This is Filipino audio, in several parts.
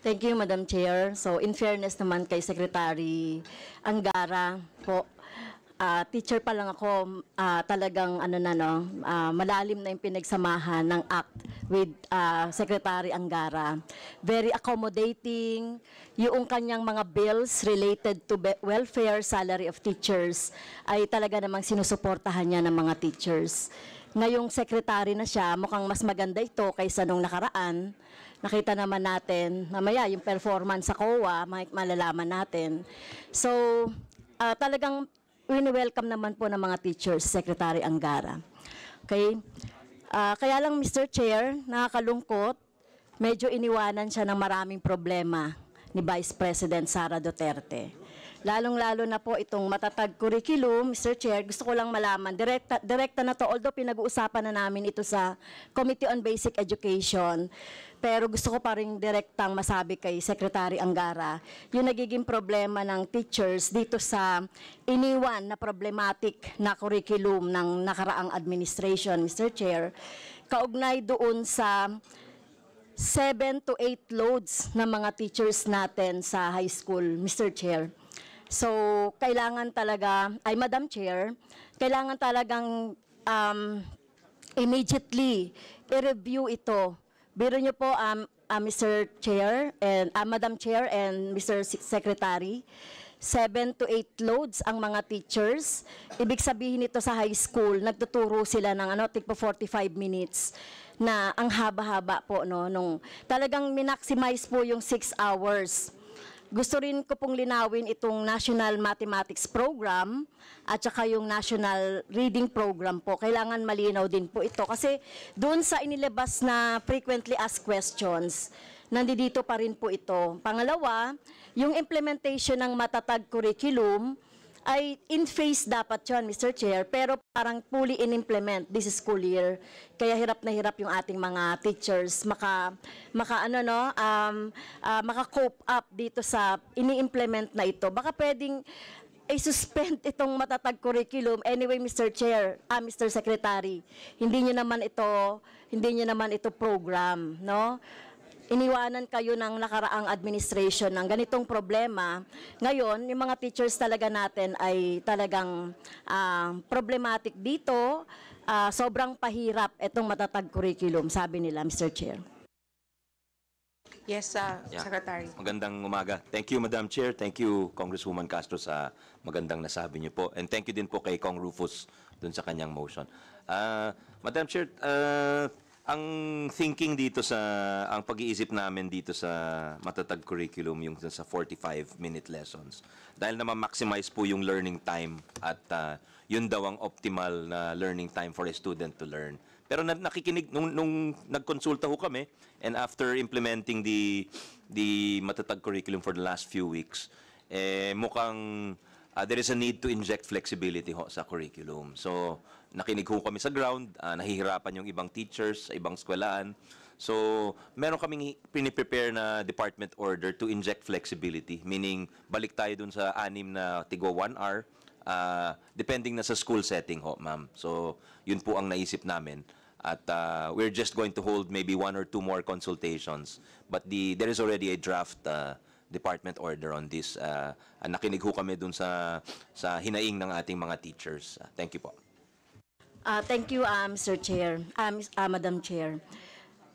Thank you, Madam Chair. So, in fairness naman kay Secretary Angara po, teacher pa lang ako, talagang malalim na yung pinagsamahan ng ACT with Secretary Angara. Very accommodating, yung kanyang mga bills related to welfare, salary of teachers, ay talaga namang sinusuportahan niya ng mga teachers. Ngayong secretary na siya, mukhang mas maganda ito kaysa nung nakaraan. Nakita naman natin, mamaya yung performance sa COA, malalaman natin. So, talagang wini-welcome naman po ng mga teachers, Secretary Angara. Okay? Kaya lang, Mr. Chair, nakakalungkot, medyo iniwanan siya ng maraming problema ni Vice President Sara Duterte. Lalong-lalo na po itong matatag curriculum, Mr. Chair, gusto ko lang malaman, direkta na to, although pinag-uusapan na namin ito sa Committee on Basic Education, pero gusto ko pa rin direktang masabi kay Secretary Angara, yung nagiging problema ng teachers dito sa iniwan na problematic na curriculum ng nakaraang administration, Mr. Chair, kaugnay doon sa 7 to 8 loads ng mga teachers natin sa high school, Mr. Chair. So, kailangan talaga, Madam Chair, kailangan talagang immediately i-review ito. Biro niyo po, Mr. Chair, and Madam Chair and Mr. Secretary, 7 to 8 loads ang mga teachers. Ibig sabihin ito sa high school, nagtuturo sila ng tigpo 45 minutes na ang haba-haba po, no, nung talagang minmaximize po yung 6 hours. Gusto rin ko pong linawin itong National Mathematics Program at saka yung National Reading Program po. Kailangan malinaw din po ito kasi doon sa inilabas na frequently asked questions, nandito pa rin po ito. Pangalawa, yung implementation ng matatag curriculum ay in phase dapat yun, Mr. Chair, pero parang fully in-implement this school year. Kaya hirap na hirap yung ating mga teachers maka-cope up dito sa ini-implement na ito. Baka pwedeng i-suspend itong matatag curriculum. Anyway, Mr. Chair, Mr. Secretary, hindi niyo naman ito program, no? Iniwanan kayo ng nakaraang administration ng ganitong problema. Ngayon, yung mga teachers talaga natin ay talagang problematic dito. Sobrang pahirap itong matatag curriculum, sabi nila, Mr. Chair. Yes, Secretary. Magandang umaga. Thank you, Madam Chair. Thank you, Congresswoman Castro, sa magandang nasabi niyo po. And thank you din po kay Cong Rufus dun sa kanyang motion. Madam Chair, ang thinking dito ang pag-iisip namin dito sa matatag curriculum, yung sa 45-minute lessons, dahil na ma-maximize po yung learning time at yun daw ang optimal na learning time for a student to learn. Pero nakikinig, nung nagkonsulta ho kami, and after implementing the matatag curriculum for the last few weeks, mukhang there is a need to inject flexibility ho sa curriculum. So, nakinig ho kami sa ground, nahihirapan yung ibang teachers sa ibang eskwelahan. So, meron kaming piniprepare na department order to inject flexibility, meaning balik tayo dun sa 6 na tigo 1 hour, depending na sa school setting ho, ma'am. So, yun po ang naisip namin. At we're just going to hold maybe 1 or 2 more consultations. But there is already a draft department order on this. Nakinig ho kami dun sa hinaing ng ating mga teachers. Thank you po. Thank you, Mr. Chair, Madam Chair.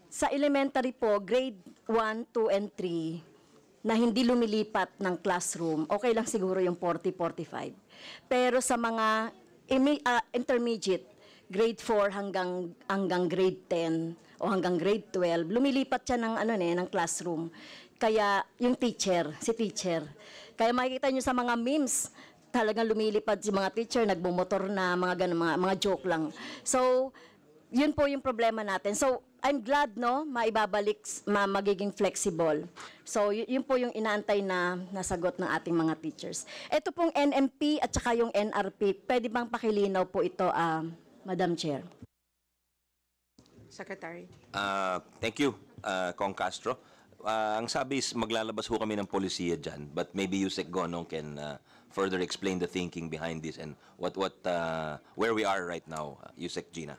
Sa elementary po, grade 1, 2, and 3, na hindi lumilipat ng classroom, okay lang siguro yung 40, 45. Pero sa mga intermediate, grade 4 hanggang grade 10 o hanggang grade 12, lumilipat siya ng classroom. Kaya yung si teacher. Kaya makikita nyo sa mga memes, talagang lumilipad si mga teacher, nagbumotor na, mga joke lang. So, yun po yung problema natin. So, I'm glad, no, maibabalik, magiging flexible. So, yun po yung inaantay na nasagot ng ating mga teachers. Ito pong NMP at saka yung NRP, pwede bang pakilinaw po ito, Madam Chair? Secretary. Thank you, Cong Castro. Ang sabi is maglalabas ho kami ng polisiya dyan, but maybe Yusek Gonong can further explain the thinking behind this and where we are right now. Yusek Gina.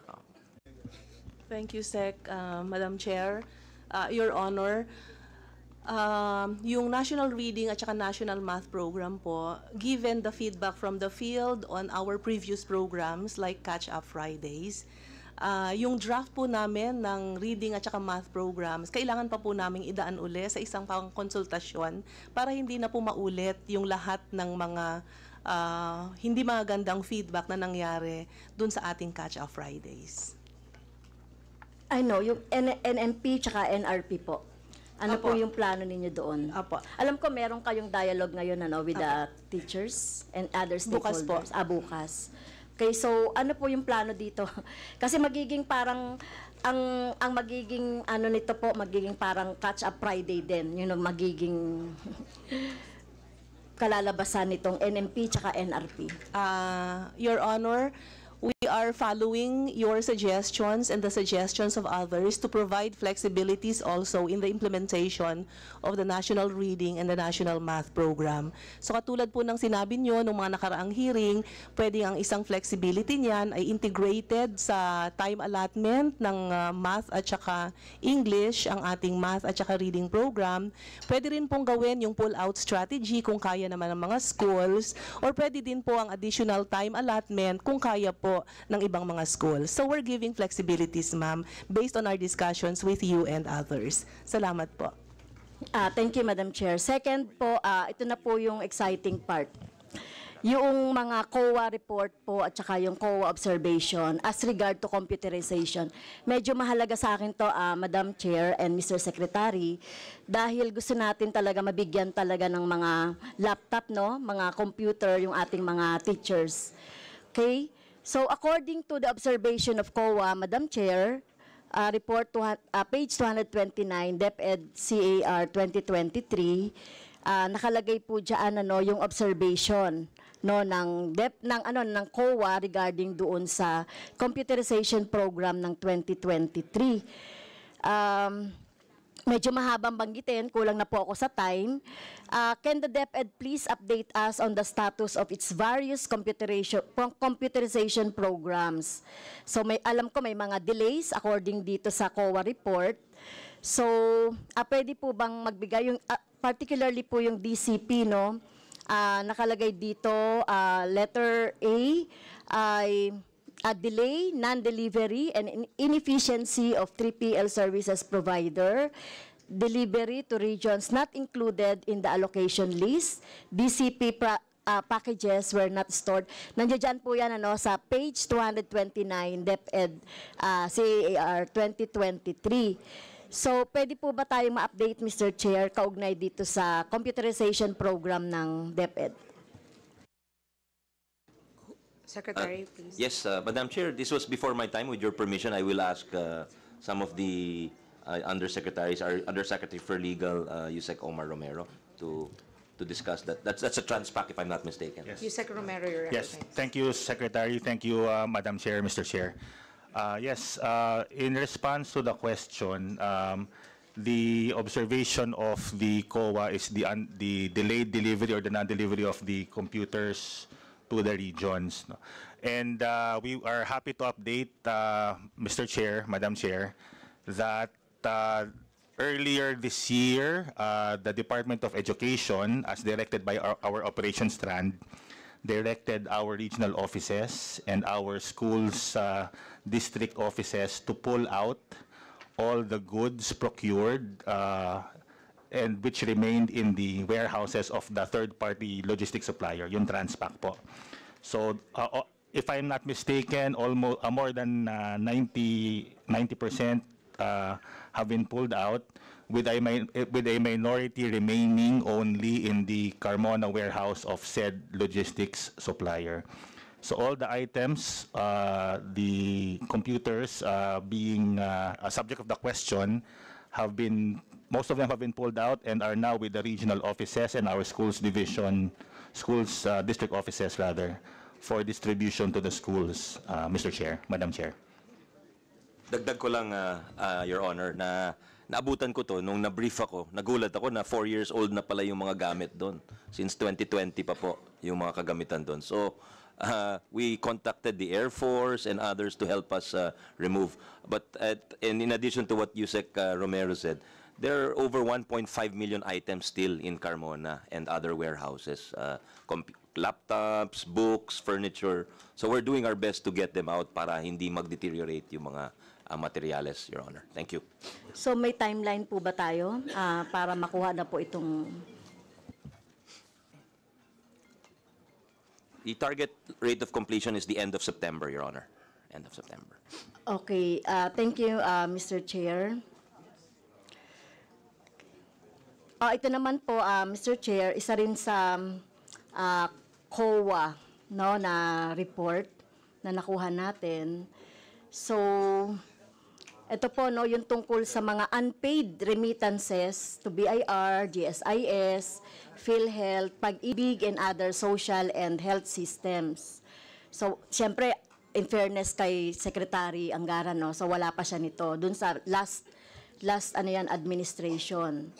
Thank you, Sec. Madam Chair, Your Honor, Yung National Reading at saka National Math Program po, given the feedback from the field on our previous programs like Catch Up Fridays, yung draft po namin ng reading at saka math programs, kailangan pa po namin idaan uli sa isang pang konsultasyon para hindi na po maulit yung lahat ng mga hindi magandang feedback na nangyari dun sa ating Catch Up Fridays. I know, yung NMP tsaka NRP po. Ano Apo. po yung plano ninyo doon? Apo. Alam ko meron kayong dialogue ngayon with the teachers and other Bukas po. stakeholders. Bukas. Okay, so ano po yung plano dito? Kasi magiging parang ang magiging ano nito po, magiging parang Catch Up Friday din. Yun ang magiging kalalabasan nitong NMP tsaka NRP. Your Honor, we are following your suggestions and the suggestions of others to provide flexibilities also in the implementation of the National Reading and the National Math Program. So katulad po ng sinabi nyo nung mga nakaraang hearing, pwedeng ang isang flexibility niyan ay integrated sa time allotment ng math at saka English, ang ating math at saka reading program. Pwede rin pong gawin yung pull-out strategy kung kaya naman ng mga schools, or pwede din po ang additional time allotment kung kaya po ng ibang mga schools. So we're giving flexibilities, ma'am, based on our discussions with you and others. Salamat po. Thank you, Madam Chair. Second po, ito na po yung exciting part. Yung mga COA report po at saka yung COA observation as regard to computerization. Medyo mahalaga sa akin to, Madam Chair and Mr. Secretary, dahil gusto natin talaga mabigyan talaga ng mga laptop, no? Mga computer, yung ating mga teachers. Okay? So according to the observation of COA, Madam Chair, report page 229, DepEd CAR 2023, nakalagay po diyan yung observation ng COA regarding doon sa computerization program ng 2023. Medyo mahabang banggitin, kulang na po ako sa time. Can the DepEd please update us on the status of its various computerization programs? So alam ko may mga delays according dito sa COA report. So pwede po bang magbigay yung particularly po yung DCP, no? Nakalagay dito letter A ay a delay, non-delivery, and inefficiency of 3PL services provider, delivery to regions not included in the allocation list, DCP packages were not stored. Nandiyan po yan sa page 229, DepEd CAR 2023. So, pwede po ba tayong ma-update, Mr. Chair, kaugnay dito sa computerization program ng DepEd? Secretary, please. Yes, Madam Chair, this was before my time. With your permission, I will ask some of the undersecretaries, our Undersecretary for Legal, Yusek Omar Romero, to discuss that. That's a transpac, if I'm not mistaken. Yes. Yusek Romero, you're Yes, recognized. thank you, Secretary. Thank you, Madam Chair, Mr. Chair. Yes, in response to the question, the observation of the COA is the delayed delivery or the non-delivery of the computers to the regions. And we are happy to update, Mr. Chair, Madam Chair, that earlier this year, the Department of Education, as directed by our operations strand, directed our regional offices and our schools district offices to pull out all the goods procured and which remained in the warehouses of the third-party logistics supplier, yung Transpac po. So, if I'm not mistaken, almost more than 90% have been pulled out, with a minority remaining only in the Carmona warehouse of said logistics supplier. So all the items, the computers being a subject of the question, most of them have been pulled out and are now with the regional offices and our schools district offices rather, for distribution to the schools, Mr. Chair, Madam Chair. Dagdag ko lang, Your Honor, na naabutan ko to nung na-brief ako. Nagulat ako na 4 years old na pala yung mga gamit doon. Since 2020 pa po yung mga kagamitan doon. So, we contacted the Air Force and others to help us remove. But in addition to what Yusek Romero said, there are over 1.5 million items still in Carmona and other warehouses. Laptops, books, furniture. So we're doing our best to get them out para hindi mag-deteriorate yung mga materyales, Your Honor. Thank you. So may timeline po ba tayo para makuha na po itong... The target rate of completion is the end of September, Your Honor. End of September. Okay, thank you, Mr. Chair. Ito naman po, Mr. Chair, isa rin sa COA, no, na report na nakuha natin. So, ito po, no, yung tungkol sa mga unpaid remittances to BIR, GSIS, PhilHealth, Pag-ibig, and other social and health systems. So, siyempre, in fairness kay Secretary Angara, no, so wala pa siya nito. Dun sa last administration.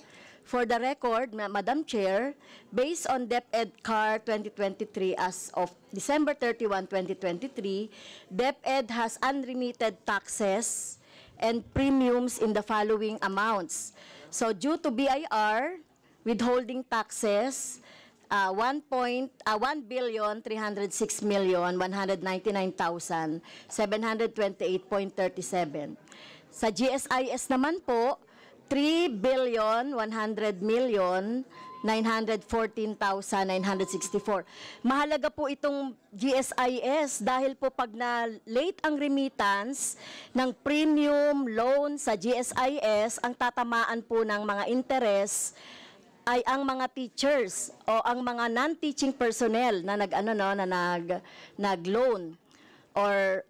For the record, Madam Chair, based on DepEd CAR 2023 as of December 31, 2023, DepEd has unremitted taxes and premiums in the following amounts. So due to BIR, withholding taxes, 1,306,199,728.37. Sa GSIS naman po, 3,100,914,964. Mahalaga po itong GSIS dahil po pag na-late ang remittance ng premium loan sa GSIS, ang tatamaan po ng mga interest ay ang mga teachers o ang mga non-teaching personnel na nag-loan or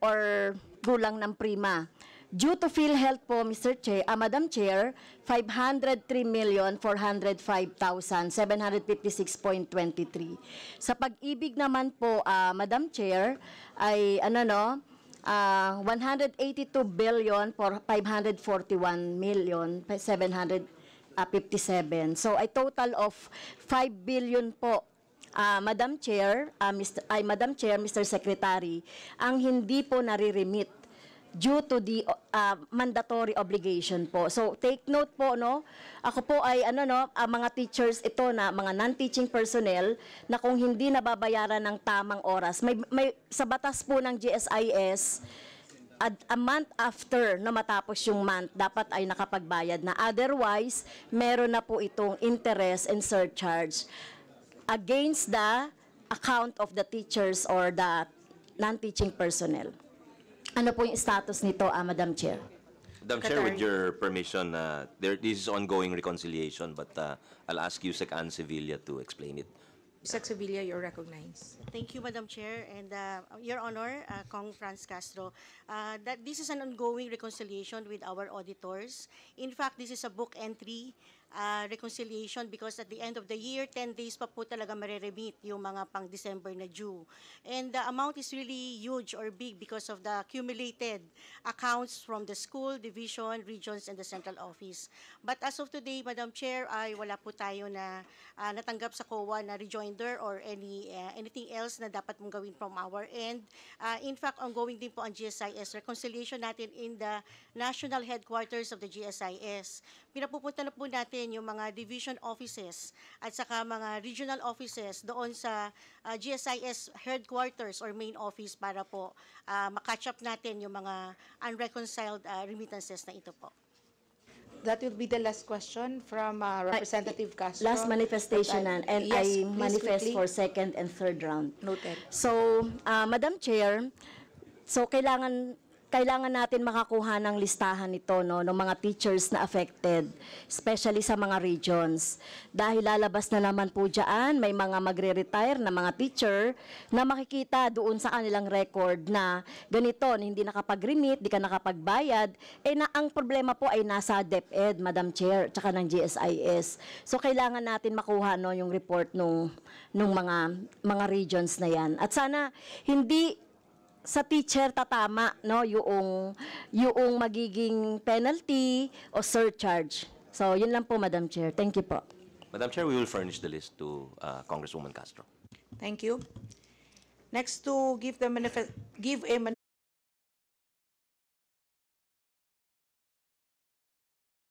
gulang ng prima. Due to PhilHealth po, Madam Chair, 503,405,756.23. Sa Pag-ibig naman po, Madam Chair, ay 182,541,757. So a total of 5 billion po, Madam Chair, Mr. Secretary, ang hindi po nare-remit due to the mandatory obligation po. So take note po, no. Ako po ay mga teachers ito na mga non-teaching personnel na kung hindi nababayaran ng tamang oras, may sa batas po ng GSIS, a month after na matapos yung month, dapat ay nakapagbayad na. Otherwise, meron na po itong interest and surcharge against the account of the teachers or the non-teaching personnel. Ano po yung status nito, Madam Chair? Madam Chair, with your permission, this is ongoing reconciliation, but I'll ask you, Sec. Ann Sevilla, to explain it. Sec. Sevilla, you're recognized. Thank you, Madam Chair, and Your Honor, Kong Franz Castro, that this is an ongoing reconciliation with our auditors. In fact, this is a book entry reconciliation because at the end of the year, 10 days pa po talaga mareremit yung mga pang December na due. And the amount is really huge or big because of the accumulated accounts from the school, division, regions, and the central office. But as of today, Madam Chair, ay wala po tayo na natanggap sa COA na rejoinder or anything else na dapat mong gawin from our end. In fact, ongoing din po ang GSIS reconciliation natin in the national headquarters of the GSIS. Pinapupunta na po natin yung mga division offices at saka mga regional offices doon sa GSIS headquarters or main office para po makatch up natin yung mga unreconciled remittances na ito po. That will be the last question from Representative Castro. Last manifestation, and yes, I please, manifest quickly. for second and third round. Noted. So, Madam Chair, so kailangan natin makakuha ng listahan nito, no, ng mga teachers na affected, especially sa mga regions. Dahil lalabas na naman po dyan, may mga magre-retire na mga teacher na makikita doon sa kanilang record na ganito, hindi nakapag-remit, di ka nakapagbayad, ang problema po ay nasa DepEd, Madam Chair, tsaka ng GSIS. So kailangan natin makuha, no, yung report nung mga regions na yan. At sana hindi sa teacher tatama, no, yung magiging penalty o surcharge. So yun lang po, Madam Chair. Thank you po. Madam Chair, we will furnish the list to Congresswoman Castro. Thank you. Next to give a